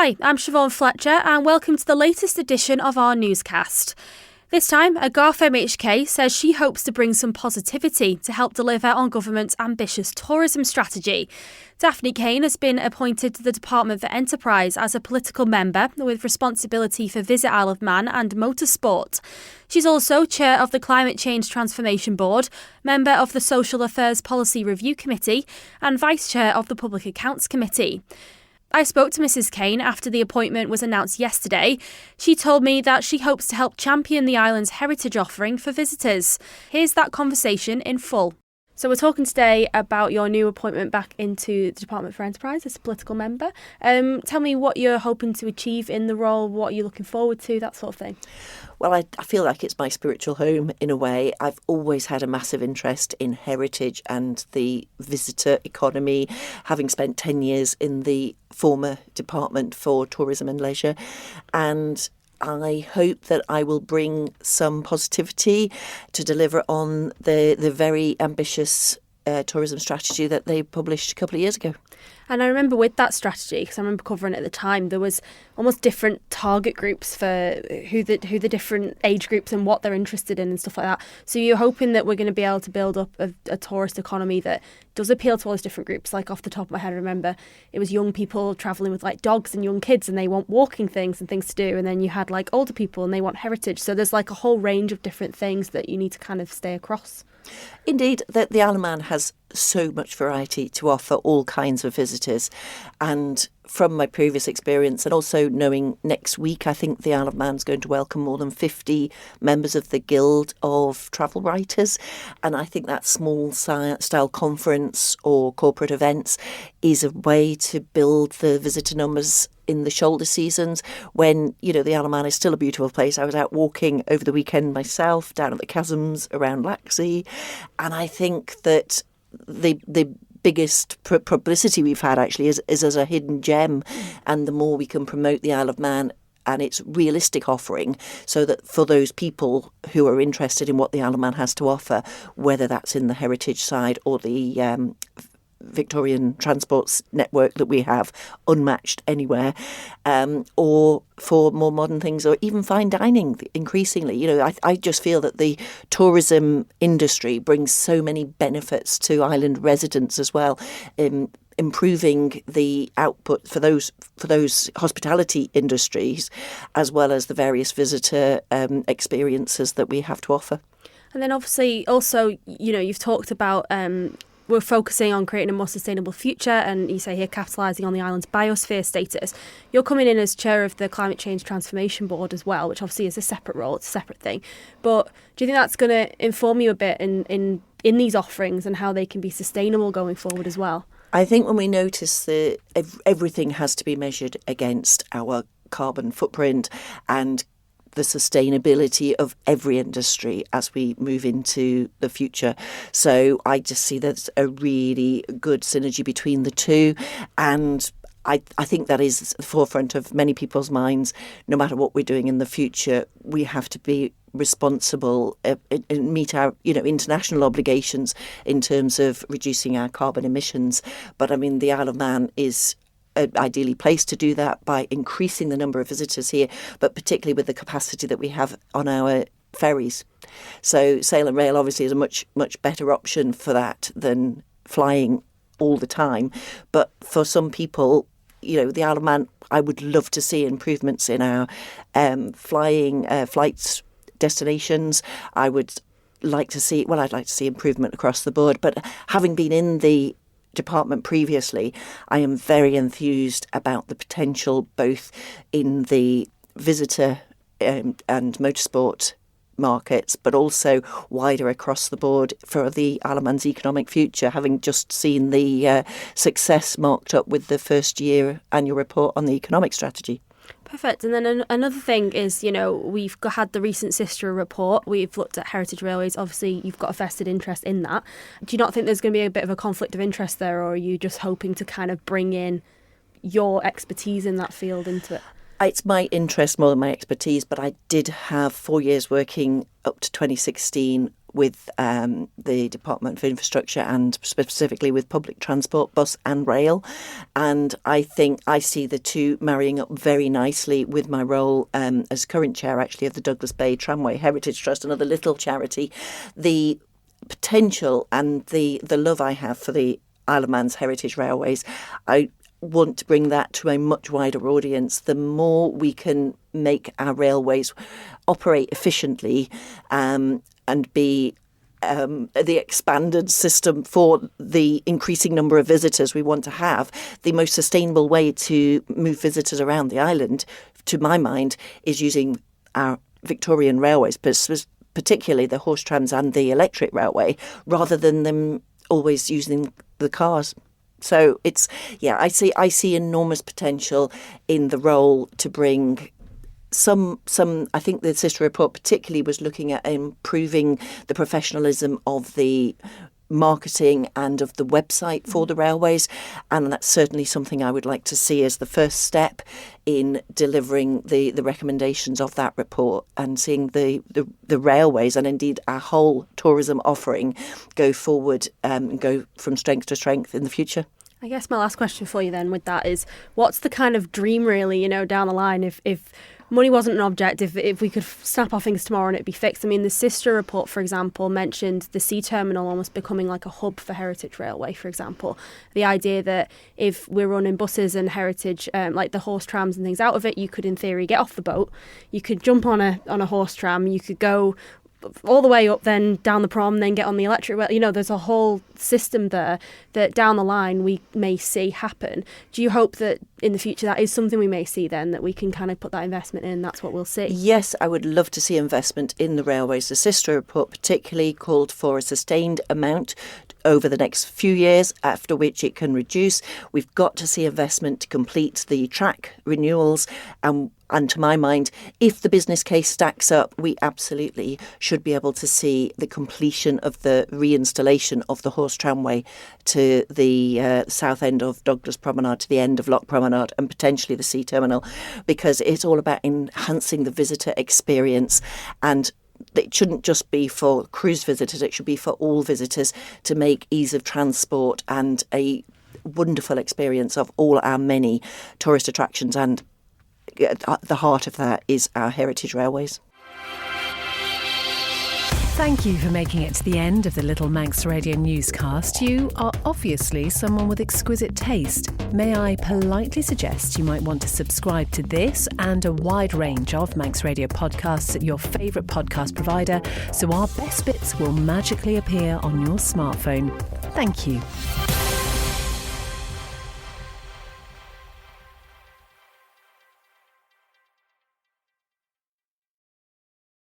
Hi, I'm Siobhán Fletcher and welcome to the latest edition of our newscast. This time, a Garff MHK says she hopes to bring some positivity to help deliver on government's ambitious tourism strategy. Daphne Caine has been appointed to the Department for Enterprise as a political member with responsibility for Visit Isle of Man and Motorsport. She's also chair of the Climate Change Transformation Board, member of the Social Affairs Policy Review Committee and vice chair of the Public Accounts Committee. I spoke to Mrs Caine after the appointment was announced yesterday. She told me that she hopes to help champion the island's heritage offering for visitors. Here's that conversation in full. So we're talking today about your new appointment back into the Department for Enterprise as a political member. Tell me what you're hoping to achieve in the role, what you're looking forward to, that sort of thing. Well, I feel like it's my spiritual home in a way. I've always had a massive interest in heritage and the visitor economy, having spent 10 years in the former Department for Tourism and Leisure. And I hope that I will bring some positivity to deliver on the very ambitious tourism strategy that they published a couple of years ago. And I remember with that strategy, because I remember covering it at the time, there was almost different target groups for who the different age groups and what they're interested in and stuff like that. So you're hoping that we're going to be able to build up a tourist economy that does appeal to all those different groups. Like off the top of my head, I remember it was young people travelling with like dogs and young kids and they want walking things and things to do. And then you had like older people and they want heritage. So there's like a whole range of different things that you need to kind of stay across. Indeed, the Isle of Man has so much variety to offer all kinds of visitors. And from my previous experience and also knowing next week, I think the Isle of Man is going to welcome more than 50 members of the Guild of Travel Writers. And I think that small style conference or corporate events is a way to build the visitor numbers in the shoulder seasons when, you know, the Isle of Man is still a beautiful place. I was out walking over the weekend myself down at the chasms around Laxey, and I think that the biggest publicity we've had actually is as a hidden gem, and the more we can promote the Isle of Man and its realistic offering, so that for those people who are interested in what the Isle of Man has to offer, whether that's in the heritage side or the Victorian transports network that we have, unmatched anywhere, or for more modern things, or even fine dining increasingly. You know, I just feel that the tourism industry brings so many benefits to island residents as well, improving the output for those hospitality industries, as well as the various visitor experiences that we have to offer. And then obviously also, you know, you've talked about we're focusing on creating a more sustainable future, and you say here capitalising on the island's biosphere status. You're coming in as chair of the Climate Change Transformation Board as well, which obviously is a separate role, it's a separate thing. But do you think that's going to inform you a bit in these offerings and how they can be sustainable going forward as well? I think when we notice that everything has to be measured against our carbon footprint and the sustainability of every industry as we move into the future. So I just see there's a really good synergy between the two, and I think that is at the forefront of many people's minds. No matter what we're doing in the future, we have to be responsible and meet our international obligations in terms of reducing our carbon emissions. But I mean, the Isle of Man is ideally placed to do that by increasing the number of visitors here, but particularly with the capacity that we have on our ferries. So sail and rail obviously is a much better option for that than flying all the time. But for some people, you know, the Isle of Man, I would love to see improvements in our flights destinations. I'd like to see improvement across the board. But having been in the department previously, I am very enthused about the potential both in the visitor and motorsport markets, but also wider across the board for the Isle of Man's economic future, having just seen the success marked up with the first year annual report on the economic strategy. Perfect. And then another thing is, you know, we've had the recent Sister report. We've looked at heritage railways. Obviously, you've got a vested interest in that. Do you not think there's going to be a bit of a conflict of interest there, or are you just hoping to kind of bring in your expertise in that field into it? It's my interest more than my expertise, but I did have 4 years working up to 2016 with the Department for Infrastructure and specifically with public transport, bus and rail. And I think I see the two marrying up very nicely with my role as current chair, actually, of the Douglas Bay Tramway Heritage Trust, another little charity. The potential and the love I have for the Isle of Man's heritage railways, I want to bring that to a much wider audience. The more we can make our railways operate efficiently and be the expanded system for the increasing number of visitors we want to have, the most sustainable way to move visitors around the island, to my mind, is using our Victorian railways, particularly the horse trams and the electric railway, rather than them always using the cars. So I see enormous potential in the role to bring some. I think the sister report particularly was looking at improving the professionalism of the marketing and of the website for the railways, and that's certainly something I would like to see as the first step in delivering the recommendations of that report and seeing the railways and indeed our whole tourism offering go forward and go from strength to strength in the future. I guess my last question for you then with that is, what's the kind of dream really, down the line if money wasn't an object, if we could snap our fingers tomorrow and it'd be fixed? I mean, the sister report, for example, mentioned the sea terminal almost becoming like a hub for heritage railway, for example. The idea that if we're running buses and heritage, like the horse trams and things out of it, you could in theory get off the boat, you could jump on a horse tram, you could go all the way up, then down the prom, then get on the electric rail. There's a whole system there that down the line we may see happen. Do you hope that in the future that is something we may see then, that we can kind of put that investment in, that's what we'll see? Yes, I would love to see investment in the railways. The sister report particularly called for a sustained amount over the next few years, after which it can reduce. We've got to see investment to complete the track renewals, and to my mind, if the business case stacks up, we absolutely should be able to see the completion of the reinstallation of the horse tramway to the south end of Douglas Promenade, to the end of Loch Promenade, and potentially the sea terminal, because it's all about enhancing the visitor experience. And it shouldn't just be for cruise visitors, it should be for all visitors, to make ease of transport and a wonderful experience of all our many tourist attractions. And at the heart of that is our heritage railways. Thank you for making it to the end of the Little Manx Radio newscast. You are obviously someone with exquisite taste. May I politely suggest you might want to subscribe to this and a wide range of Manx Radio podcasts at your favourite podcast provider, so our best bits will magically appear on your smartphone. Thank you.